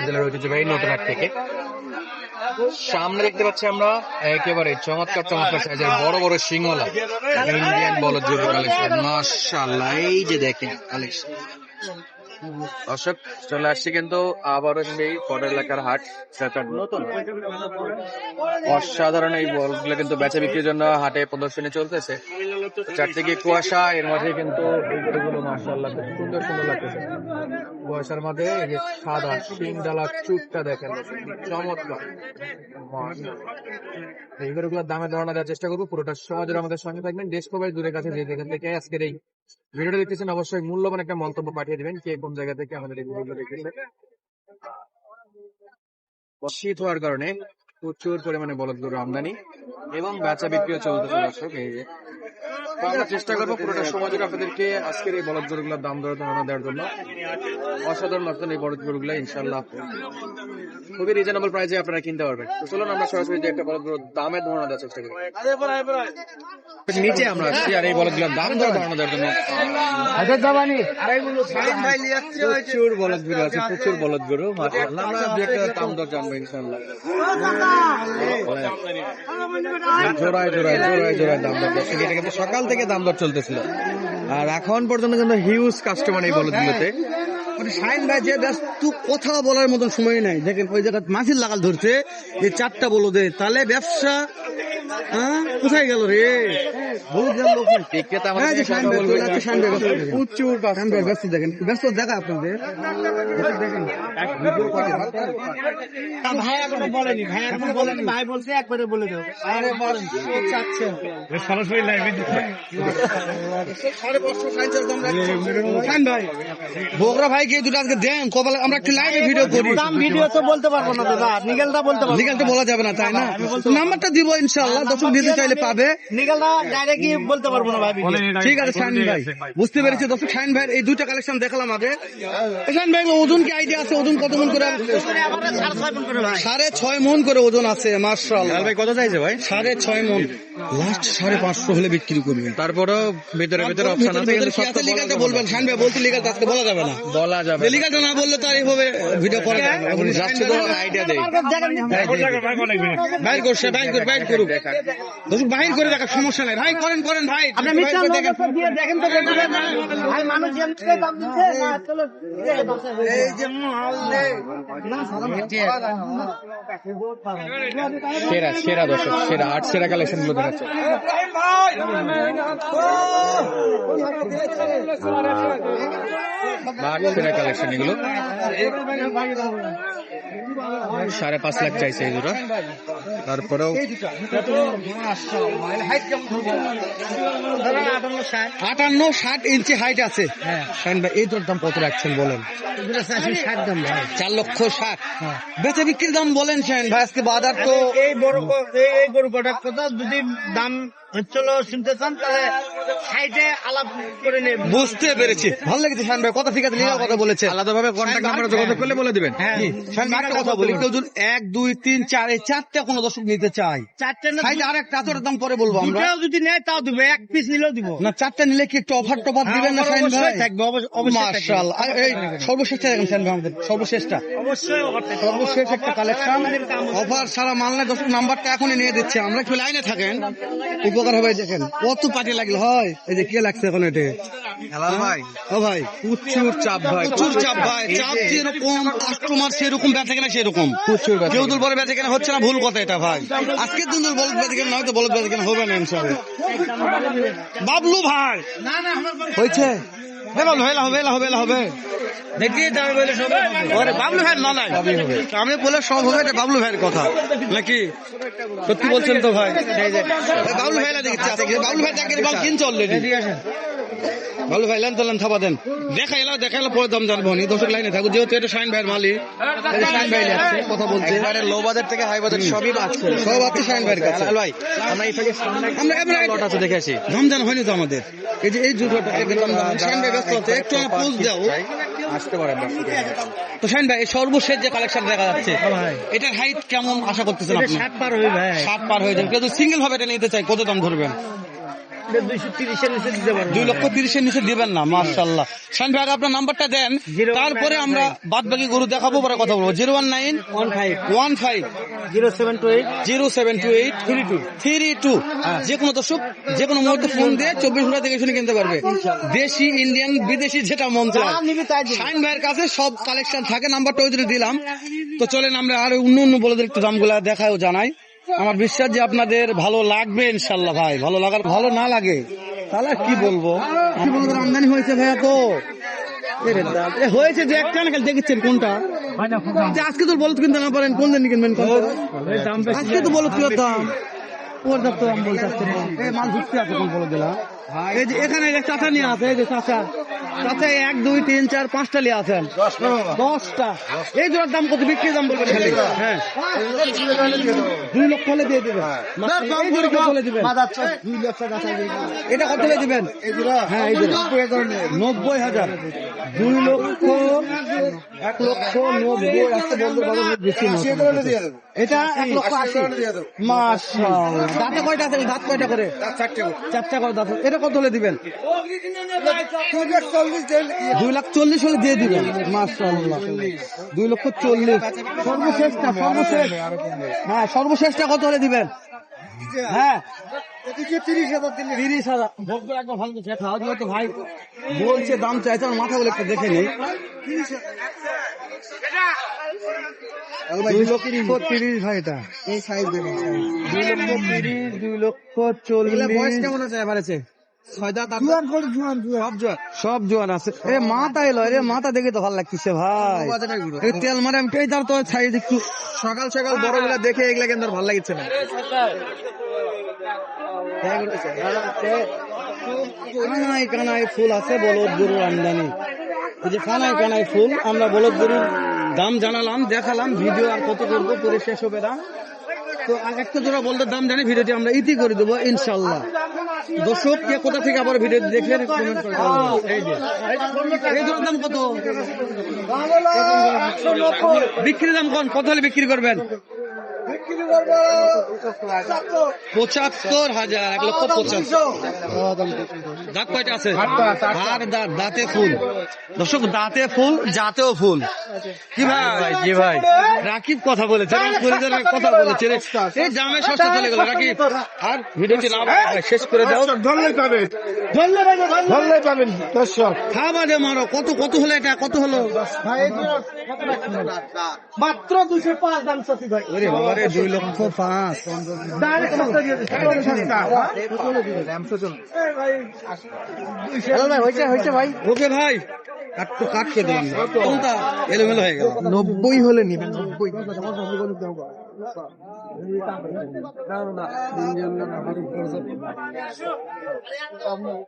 জেলার ঐতিহ্যবাহী নতুন হাট থেকে। সামনে দেখতে পাচ্ছি আমরা একেবারে চমৎকার চমৎকার সাইজের বড় বড় সিংহলা ইন্ডিয়ান বলদ গরু কালেকশন। মাশাআল্লাহ, এই যে দেখেন কালেকশন। দর্শক চলে আসছি কিন্তু আবারও সেই পরের এলাকার হাট, নতুন অসাধারণ এই বলগুলো কিন্তু বেচা বিক্রির জন্য হাটে প্রদর্শনী চলতেছে। চারদিকে কুয়াশা, এর মাঝে কিন্তু এই গরুগুলো মাশাআল্লাহ খুব সুন্দর সুন্দর লাগতেছে। কুয়াশার মাঝে এই যে সাদা শিং ডালা চুটটা দেখেন, চমৎকার। এই গরুগুলোর দামে ধারণা দেওয়ার চেষ্টা করবো, পুরোটা সমাজের আমাদের সঙ্গে থাকবেন। দেশ প্রবাস দূরের কাছে যে যেখান থেকে আজকের এই ভিডিওটা দেখতেছেন অবশ্যই মূল্যবান একটা মন্তব্য পাঠিয়ে দিবেন, কে কোন জায়গা থেকে আমাদের এই ভিডিওটা দেখতেছেন। শীত হওয়ার কারণে প্রচুর পরিমাণে বলদ গরু আমদানি এবং বেচা বিক্রিও চলতেছে। দর্শক এই যে আমরা চেষ্টা করবো পুরোটা সময় জুড়ে আপনাদেরকে আজকের এই বলদ গরুগুলোর দাম দর ধারণা দেওয়ার জন্য। অসাধারণ লাগছেন এই বলদ গরুগুলো, ইনশাল্লাহ খুবই রিজনেবল প্রাইসে আপনারা কিনতে পারবেন। তো চলুন আমরা সরাসরি যে একটা বলদ গরুর দামের ধারণা দেওয়ার চেষ্টা করি। নিচে আমরা আসছি আর এই বলদগুলোর দাম দর ধারণা দেওয়ার জন্য প্রচুর বলদ গরু আছে, প্রচুর বলদ গরু। মাশাআল্লাহ, আমরা দু একটা দাম দর জানবো ইনশাল্লাহ। জোড়ায় জোড়ায় জোড়ায় জোড়ায় দাম দর করছে, এটা কিন্তু সকাল থেকে দাম দর চলতেছিল আর এখন পর্যন্ত কিন্তু হিউজ কাস্টমার এই বলদগুলোতে। শাইন ভাই যে তুই কথা বলার মতন সময় নাই, দেখেন ওই জায়গায় মাছির লাগাল ধরছে, এই চারটা বলো দে, তাহলে ব্যবসা কোথায় গেল রে? ব্যস্ত দেখেন, ব্যস্ত দেখা আপনাদের ভাই এখনো বলেনি, ভাই এখনো বলেনি, ভাই বলছে একবারে বলে দেবো। সরাসরি লাইভে বগুড়া ভাই কে দুটো আজকে দেন কপালে, আমরা একটু লাইভে ভিডিও করি। ভিডিও তো বলতে পারবো না দাদা, নিগেলটা বলতে পারবো, নিগেলটা বলা যাবে না তাই না? নাম্বারটা দিব ইনশাআল্লাহ, দর্শক দিতে চাইলে পাবে। নিগেলটা ডাইরেক্ট কি বলতে পারবো না ভাই। ঠিক আছে শাহিন ভাই, বুঝতে পেরেছি। দর্শক শাহিন ভাই এই দুইটা কালেকশন দেখালাম আগে। শাহিন ভাই ওজন কি আইডিয়া আছে? ওজন কত মন করে? 6.5 মন করে ওজন আছে। মাশাআল্লাহ ভাই, কত চাইছে ভাই? 6.5 মন, লাস্ট 550 হলে বিক্রি করবেন। তারপরেও ভিতরে ভিতরে অপশন আছে, কিন্তু সব লিগ্যালটা বলবেন। শাহিন ভাই বলতে লিগ্যালটা আজকে বলা যাবে না, বলা যাবে লিগ্যালটা না বললে তো আর এইভাবে ভিডিও করা যাবে না। এখন জাস্ট তো আইডিয়া দেই, বাইর করছে, বাইর করুক দর্শক, বাইর করে দেখা সমস্যা নাই ভাই, করেন করেন ভাই। আপনি মিটার দিয়ে দেখেন তো ভাই, মানুষ যেমন দাম দিচ্ছে না, চলো এই যে মহল্লে না সেরা সেরা দর্শক, সেরা আট সেরা কালেকশন গুলো দেখাচ্ছে। সেরা কালেকশন এগুলো 5.5 লাখ চাইছে এই দুটো। তারপরেও 58-60 ইঞ্চি হাইট আছে। শাহিন ভাই এই তোর দাম কত রাখছেন বলেন? 4,60,000। বেচা বিক্রির দাম বলেন শাহিন ভাই, আজকে বাজার তো এই বড় এই গরু কটার কথা যদি দাম হচ্ছিল শুনতে চান তাহলে সাইডে আলাপ করে নেব। বুঝতে পেরেছি, ভালো লেগেছে শাহিন ভাই, কথা ঠিক আছে, লিগাল কথা বলেছে। আলাদাভাবে কন্ট্যাক্ট নাম্বারে যোগাযোগ করলে বলে দিবেন। শাহিন ভাই একটা কথা বলি, কেউ যদি 1, 2, 3, 4 এই 4টা কোনো দর্শক নিতে চাই, 4টা সাইডে আরেকটা তোর দাম পরে বলবো আমরা, যদি নেয় তাও দিব, এক পিস নিলেও দিব না। 4টা নিলে কি একটু অফার টফার দিবেন না শাহিন ভাই? থাকবে অবশ্যই। মাশাআল্লাহ, এই সর্বশেষটা দেখেন শাহিন ভাই, আমাদের সর্বশেষটা অবশ্যই সর্বশেষ একটা কালেকশন, অফার সারা মাল না। দর্শক নাম্বারটা এখনই নিয়ে দিচ্ছে, আমরা একটু লাইনে থাকেন, উপকার হবে। দেখেন কত পার্টি লাগলো হয়, এই যে কে লাগছে এখন এটা ভাই। ও ভাই প্রচুর চাপ ভাই, প্রচুর চাপ ভাই, চাপ যেরকম কাস্টমার সেরকম বেচা কেনা সেরকম। প্রচুর কেউ দুল বলে বেচা কেনা হচ্ছে না, ভুল কথা এটা ভাই। আজকে দুল বলদ বেচা কেনা নয়তো বলদ বেচা কেনা হবে না ইনশাআল্লাহ। বাবলু ভাই হয়েছে হবে দেখি বাবলু ভাই না নাই আমি বলে সব হবে, এটা বাবলু ভাইয়ের কথা নাকি? সত্যি বলছেন তো ভাই? বাবলু ভাই দেখছি, বাবলু ভাই কিনছে অলরেডি। বাবলু ভাই লেন থাবা দেন, দেখাইলো পরে দাম জানবো নি। দর্শক লাইনে থাকুক, যেহেতু এটা শাহিন ভাইয়ের মালিক, শাহিন ভাই যাচ্ছে কথা বলছে। লো বাজার থেকে হাই বাজার সবই আছে, সব আছে শাহিন ভাইয়ের কাছে। ভাই আমরা এই থেকে আমরা লট আছে দেখে আসি। রমজান হয়নি তো আমাদের, এই যে এই জুতোটা শাহিন ভাই ব্যস্ত আছে, একটু আমার পোজ দাও আসতে পারেন। তো শাহিন ভাই সর্বশেষ যে কালেকশন দেখা যাচ্ছে, এটার হাইট কেমন আশা করতেছেন আপনি? 7 পার হয়ে ভাই, 7 পার হয়ে যাবে। কিন্তু সিঙ্গেল ভাবে এটা নিতে চাই, কত দাম ধরবেন? 230-এর নিচে দিতে পারবো 2,30,000-এর নিচে দিবেন না? মাশাআল্লাহ। শাহিন ভাই আপনার নাম্বারটা দেন, তারপরে আমরা বাদ বাকি গরু দেখাবো, পরে কথা বলবো। 01915 0728 32 যে কোনো দর্শক যে কোনো মুহূর্তে ফোন দিয়ে 24 ঘন্টা থেকে শুনে কিনতে পারবে। দেশি, ইন্ডিয়ান, বিদেশি যেটা মন চায় শাহিন ভাইয়ের কাছে সব কালেকশন থাকে। নাম্বারটা ওই জন্য দিলাম। তো চলেন আমরা আর অন্য বলদের একটু দামগুলা দেখায় ও জানাই। আমার বিশ্বাস যে আপনাদের ভালো লাগবে ইনশাল্লাহ ভাই। ভালো না লাগে তাহলে আর কি বলবো। আমদানি হয়েছে ভাইয়া, তো হয়েছে যে একটা না, খালি দেখেছেন কোনটা যে আজকে তো বলদ কিনতে না পারেন, কোন দিন কিনবেন? আজকে তো বলদ কি দাম, ওর দাম তো আমি বলতে চাচ্ছি না। এই মাল ঢুকতে আছে কোন বলদ দিলা? এই যে এখানে চাচা নিয়ে আছে, এই যে চাচা 1 2 3 4 5টা নিয়ে আছেন, 10টা। এই জোড়ার দাম কত? বিক্রি দাম বলবেন খালি। হ্যাঁ 2 লক্ষ হলে দিয়ে দেবেন। এই জোড়া কত হলে দিবেন? 2 লক্ষ টাকা। এটা কত হলে দিবেন? হ্যাঁ এই জোড়া 90,000। 2 লক্ষ 1,90,000। আজকে বলতে পারবো বেশি না। এটা 1,80,000। মাশাআল্লাহ। দাঁতে কয়টা আছে? দাঁত কয়টা করে? 4টা করে দাঁত। এটা কত হলে দিবেন? 2,40,000 হলে দিয়ে দিবেন। মাশাআল্লাহ 2,40,000 সর্বশেষটা। হ্যাঁ সর্বশেষটা কত হলে দিবেন? হ্যাঁ 30,000। একবার ভালো খাওয়া দিবে তো ভাই, বলছে দাম চাইছে, আমার মাথা বলে একটু দেখে নেই। 2,30,000 ভাই, এটা এই সাইজ 2,30,000 2,40,000। বয়স কেমন আছে এবারেছে? সব জোয়ান আছে। এ মাথা এলো, রে মাথা দেখে তো ভালো লাগতেছে ভাই। এই তেল মারে আমি তার তো সাইজ একটু সকাল সকাল বড়গুলা দেখে এগুলা কিন্তু আর ভালো লাগছে না। কানায় ফুল আছে বলদ গরুর আমদানি। এই যে কানায় ফুল, আমরা বলদ গরুর দাম জানালাম, দেখালাম। ভিডিও আর কত করবো, পরে শেষ হবে না। তো একটা জোড়া বলদের দাম জানি, ভিডিওটি আমরা ইতি করে দেবো ইনশাল্লাহ। দর্শক কে কোথা থেকে আবার ভিডিও দেখে কমেন্ট করে জানাবেন। এই জোড়ার দাম কত? বিক্রি দাম কত হলে বিক্রি করবেন? 75,000। 1,85,000। দাঁত কয়টা আছে? আর দাঁতে ফুল। দর্শক দাঁতে ফুল, জাতেও ফুল। কি ভাই? জি ভাই, রাকিব কথা বলেছে, কথা বলেছে। এই জামে সস্তা চলে গেল রাকিব। আর ভিডিওটি না শেষ করে দাও। ধরলেই পাবেন দর্শক। খাওয়া দে মারো। কত হলো এটা? কত হলো? মাত্র 205 দাম সত্যি ভাই। 2,05,000। হয়েছে ভাই। ওকে ভাই, কাট করে দিলাম। কোনটা এলোমেলো হয়ে গেল? 90 হলে নিবেন। 90